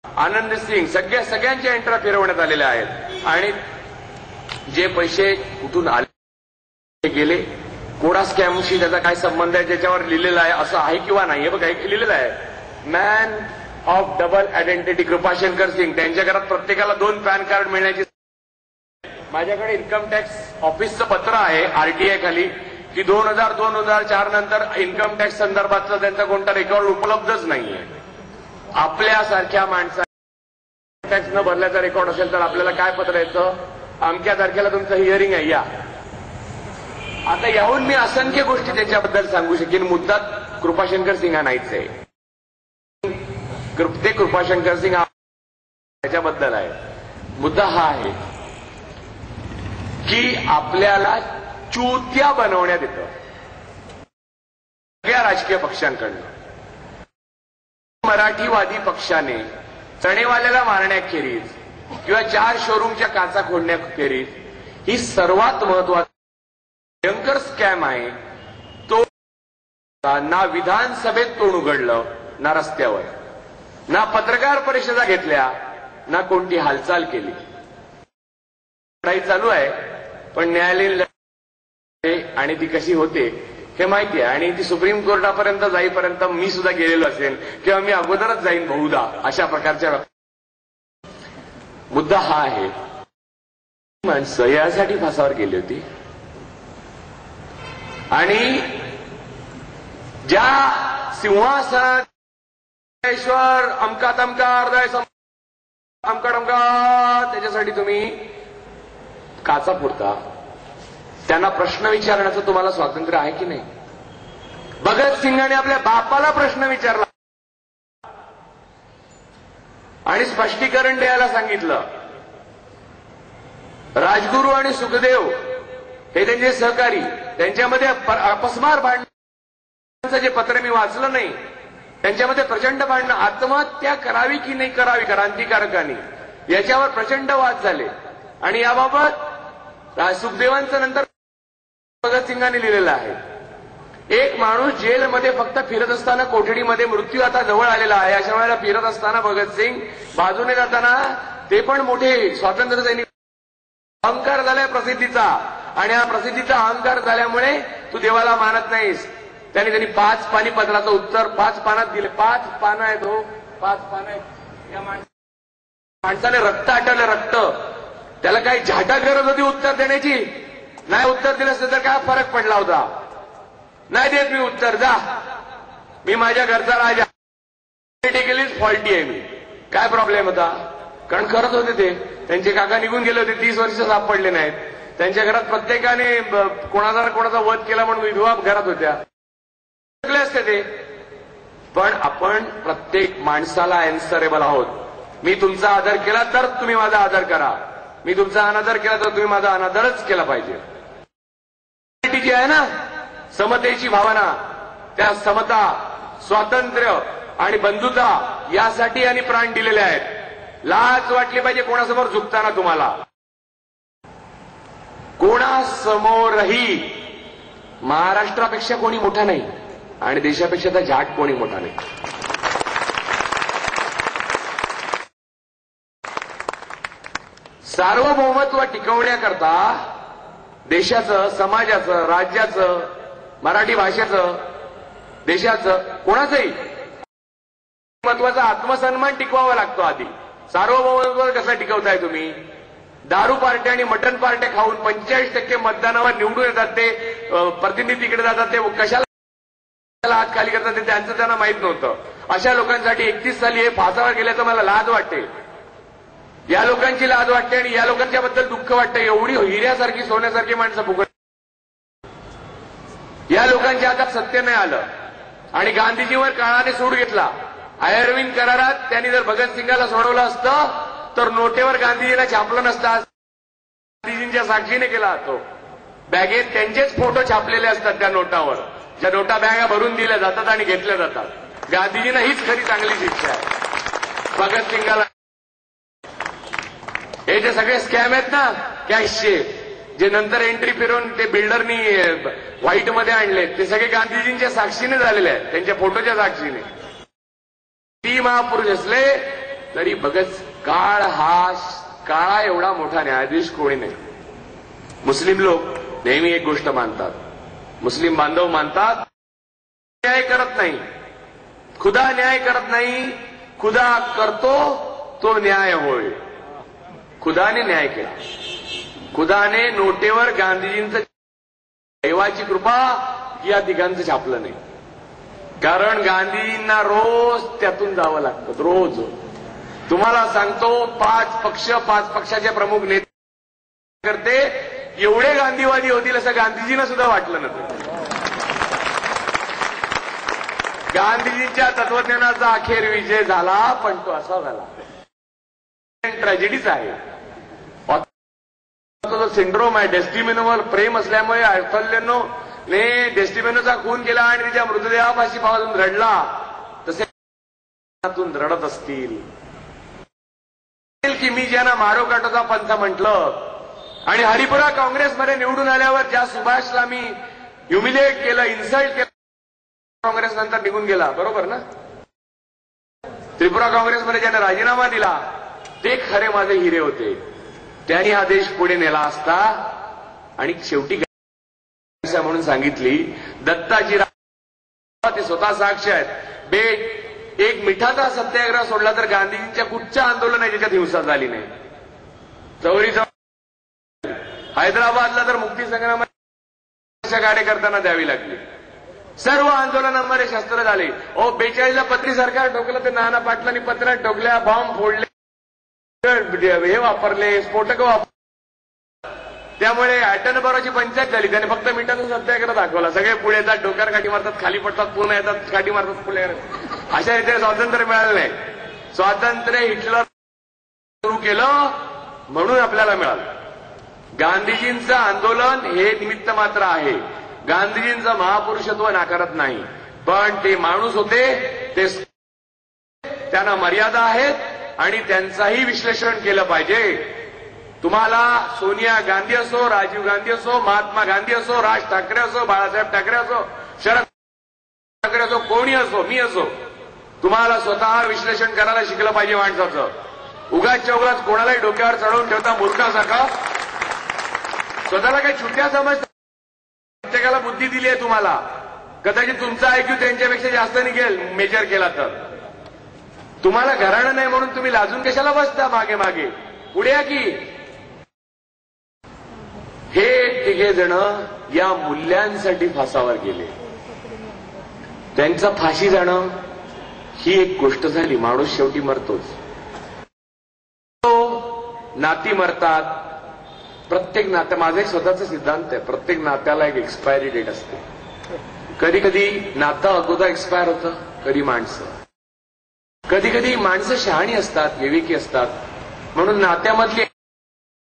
आनंद सिंग सगळ्यांच्या एंट्रा फिरवण्यात आलेल्या आहेत आणि जे पैसे कुठून आले गेले, कोणा स्कॅमशी त्याचा काय संबंध आहे ज्याच्यावर लिहिलेलं आहे असं आहे किंवा नाही हे बघा, लिहिलेलं आहे man of double identity Kripashankar Singh, त्यांच्या घरात प्रत्येकाला 2 पॅन कार्ड मिळण्याची. माझ्याकडे इन्कम टॅक्स ऑफिसचं पत्र आहे आरटीआय खाली की 2004 नंतर इन्कम टॅक्स संदर्भातला त्यांचा कोणता रेकॉर्ड उपलब्धच नाहीये. आपल्यासारख्या माणसाला टॅक्स न भरल्याचा रेकॉर्ड असेल तर आपल्याला काय पत्र येतं, अमक्या तारखेला तुमचं हिअरिंग आहे या. आता याहून मी असंख्य गोष्टी त्याच्याबद्दल सांगू शकेन. मुद्दा कृपाशंकर सिंग हा नाहीच आहे. ते कृपाशंकर सिंग हा त्याच्याबद्दल आहे. मुद्दा हा आहे की आपल्याला चूत्या बनवण्यात येतं सगळ्या राजकीय पक्षांकडनं. मराठीवादी पक्षाने चणेवाल्याला मारण्याखेरीज किंवा 4 शोरूमच्या काचा फोडण्याखेरीज ही सर्वात महत्वाची भयंकर स्कॅम आहे. तो ना विधानसभेत तोंड उघडलं, ना रस्त्यावर, ना पत्रकार परिषदा घेतल्या, ना कोणती हालचाल केली. लढाई चालू आहे पण न्यायालयीन आणि ती कशी होते हे माहिती आहे आणि ती सुप्रीम कोर्टापर्यंत जाईपर्यंत मी सुद्धा गेलेलो असेल किंवा मी अगोदरच जाईन बहुधा अशा प्रकारच्या. मुद्दा हा आहे माणसं यासाठी फासावर गेली होती आणि ज्या सिंहासनात अमका तमका हृदय अमका टमका त्याच्यासाठी तुम्ही काचा फोडता, त्यांना प्रश्न विचारण्याचं तुम्हाला स्वातंत्र्य आहे की नाही? भगत सिंगाने आपल्या बापाला प्रश्न विचारला आणि स्पष्टीकरण द्यायला सांगितलं. राजगुरू आणि सुखदेव हे त्यांचे सहकारी, त्यांच्यामध्ये अपस्मार भांडणांचं जे पत्र मी वाचलं नाही, त्यांच्यामध्ये प्रचंड भांडणं, आत्महत्या करावी की नाही करावी क्रांतिकारकांनी याच्यावर प्रचंड वाद झाले आणि याबाबत सुखदेवांचं नंतर भगतसिंगांनी लिहिलेलं आहे. एक माणूस जेलमध्ये फक्त फिरत असताना कोठडीमध्ये मृत्यू आता जवळ आलेला आहे, अशा वेळेला फिरत असताना भगतसिंग बाजूने जाताना ते पण मोठे स्वातंत्र्य सैनिक. अहंकार झालाय प्रसिद्धीचा आणि हा प्रसिद्धीचा अहंकार झाल्यामुळे तू देवाला मानत नाहीस. त्यांनी 5 पानिपत्राचं उत्तर 5 पानात दिले. 5 पानं आहेत हो, 5 पानं आहेत. या माणसाने रक्त आटवलं, रक्त. त्याला काही झाटा गरज होती उत्तर देण्याची? नाही उत्तर दिलं असतं तर काय फरक पडला होता? नाही देत मी उत्तर, जा मी माझ्या घरचा राजा, पॉलिटिकलीच फॉल्टी आहे मी. काय प्रॉब्लेम होता? कारण करत होते ते. त्यांचे काका निघून गेले होते, 30 वर्ष सापडले नाहीत. त्यांच्या घरात प्रत्येकाने कोणाचा ना कोणाचा वध केला म्हणून विधवा घरात होत्या. असते ते. पण आपण प्रत्येक माणसाला अॅन्सरेबल आहोत. मी तुमचा आदर केला तर तुम्ही माझा आदर करा, मी तुमचा अनादर केला तर तुम्ही माझा अनादरच केला पाहिजे. जी आहे ना समतेची भावना, त्या समता, स्वातंत्र्य आणि बंधुता यासाठी यांनी प्राण दिलेले आहेत. लाज वाटली पाहिजे कोणासमोर झुकताना. तुम्हाला कोणासमोरही महाराष्ट्रापेक्षा कोणी मोठा नाही आणि देशापेक्षा तर झाट कोणी मोठा नाही. सार्वभौमत्व टिकवण्याकरता देशाचं, समाजाचं, राज्याचं, मराठी भाषेचं, देशाचं, कोणाचंही महत्वाचा आत्मसन्मान टिकवावा लागतो आधी. सार्वभौमत्व कसं टिकवताय तुम्ही? दारू पार्ट्या आणि मटण पार्ट्या खाऊन 45% मतदानावर निवडून येतात, ते प्रतिनिधी तिकडे जातात, ते कशाला हात खाली करतात ते त्यांचं त्यांना माहित नव्हतं. अशा लोकांसाठी 31 साली हे फासावर गेल्याचं मला लाज वाटते. या लोकांची लाज वाटते आणि या लोकांच्याबद्दल दुःख वाटतं. एवढी हिऱ्यासारखी सोन्यासारखी माणसं फुकट. या लोकांच्या हातात सत्य नाही आलं आणि गांधीजीवर काळाने सूड घेतला. आयर्विन करारात त्यांनी जर भगतसिंगाला सोडवलं असतं तर नोटेवर गांधीजीला छापलं नसतं. गांधीजींच्या साक्षीने केला तो. बॅगेत त्यांचेच फोटो छापलेले असतात त्या नोटावर. ज्या नोटा बॅगा भरून दिल्या जातात आणि घेतल्या जातात. गांधीजींना हीच खरी चांगली शिक्षा आहे. भगतसिंगाला हे जे सगळे स्कॅम आहेत ना कॅशचे, जे नंतर एंट्री फिरवून ते बिल्डरनी व्हाईटमध्ये आणले, ते सगळे गांधीजींच्या साक्षीने झालेले आहेत, त्यांच्या फोटोच्या साक्षीने. ती महापुरुष असले तरी बघच काळ हा काळा एवढा मोठा न्यायाधीश कोणी नाही. मुस्लिम लोक नेहमी एक गोष्ट मानतात, मुस्लिम बांधव मानतात, न्याय करत नाही, खुदा न्याय करत नाही, खुदा करतो तो न्याय होय. खुदाने न्याय केला. खुदाने नोटेवर गांधीजींचं देवाची कृपा या तिघांचं छापलं नाही. कारण गांधीजींना रोज त्यातून जावं लागतं. रोज तुम्हाला सांगतो, 5 पक्षाचे प्रमुख नेते करते एवढे गांधीवादी होतील असं गांधीजींना सुद्धा वाटलं नव्हतं. गांधीजींच्या तत्वज्ञानाचा अखेर विजय झाला, पण तो असा झाला. ट्रॅजेडीच आहे. जो सिंड्रोम आहे, डेस्टिमेनोवर प्रेम असल्यामुळे अर्थल्यने डेस्टिमेनोचा खून केला आणि तिच्या मृतदेहापाशी पाहून रडला, तसे रडत असतील की मी ज्यांना मारो काटोचा पंथ म्हटलं आणि हरिपुरा काँग्रेसमध्ये निवडून आल्यावर ज्या सुभाषला मी ह्युमिलेट केलं, इन्सल्ट केलं, काँग्रेस नंतर निघून गेला, बरोबर ना? त्रिपुरा काँग्रेसमध्ये ज्याने राजीनामा दिला ते खरे माझे हिरे होते. त्यांनी हा देश पुढे नेला असता. आणि शेवटी म्हणून सांगितली दत्ताजी ते स्वतः साक्ष आहेत. एक मिठाचा सत्याग्रह सोडला तर गांधीजींच्या कुठच्या आंदोलन आहे ज्याच्यात हिंसा झाली नाही. चौरीचा हैदराबादला तर मुक्ती संग्रामाच्या कार्यकर्त्यांना द्यावी लागली. सर्व आंदोलनांमध्ये शस्त्र झाले. 42ला पत्री सरकार ठोकलं, ते नाना पाटलांनी पत्र्यात ठोकल्या, बॉम्ब फोडले, हे वापरले, स्फोटक वापरले. त्यामुळे अॅटनबरोची पंचायत झाली. त्याने फक्त मिठाचा सत्याग्रह दाखवला. सगळे पुढे येतात, डोक्यावर काठी मारतात, खाली पडतात, पुन्हा येतात, काठी मारतात, पुढे. अशा रीतीने स्वातंत्र्य मिळालं नाही. स्वातंत्र्य हिटलर सुरू केलं म्हणून आपल्याला मिळालं. गांधीजींचं आंदोलन हे निमित्त मात्र आहे. गांधीजींचं महापुरुषत्व नाकारत नाही, पण ते माणूस होते, ते त्यांना मर्यादा आहेत आणि त्यांचाही विश्लेषण केलं पाहिजे. तुम्हाला सोनिया गांधी असो, राजीव गांधी असो, महात्मा गांधी असो, राज ठाकरे असो, बाळासाहेब ठाकरे असो, शरद ठाकरे असो, कोणी असो, मी असो, तुम्हाला स्वतः विश्लेषण करायला शिकलं पाहिजे माणसाचं. उगाचच्या उगाच कोणालाही डोक्यावर चढवून ठेवता मूर्खासारखा. स्वतःला काही छुट्या समजता. प्रत्येकाला बुद्धी दिली आहे तुम्हाला. कदाचित तुमचा आयक्यू त्यांच्यापेक्षा जास्त निघेल मेजर केला तर. तुम्हाला घराणं नाही म्हणून तुम्ही लाजून कशाला बसता मागे मागे? पुढे या की. हे तिघे जण या मूल्यांसाठी फासावर गेले. त्यांचा फाशी जाणं ही एक गोष्ट झाली. माणूस शेवटी मरतोच. नाती मरतात. प्रत्येक नात्या, माझा एक स्वतःचा सिद्धांत आहे, प्रत्येक नात्याला एक एक्सपायरी डेट असते. कधी कधी नातं अगोदर एक्सपायर होतं, कधी माणसं. कधी कधी माणसं शहाणी असतात, विवेकी असतात, म्हणून नात्यामधली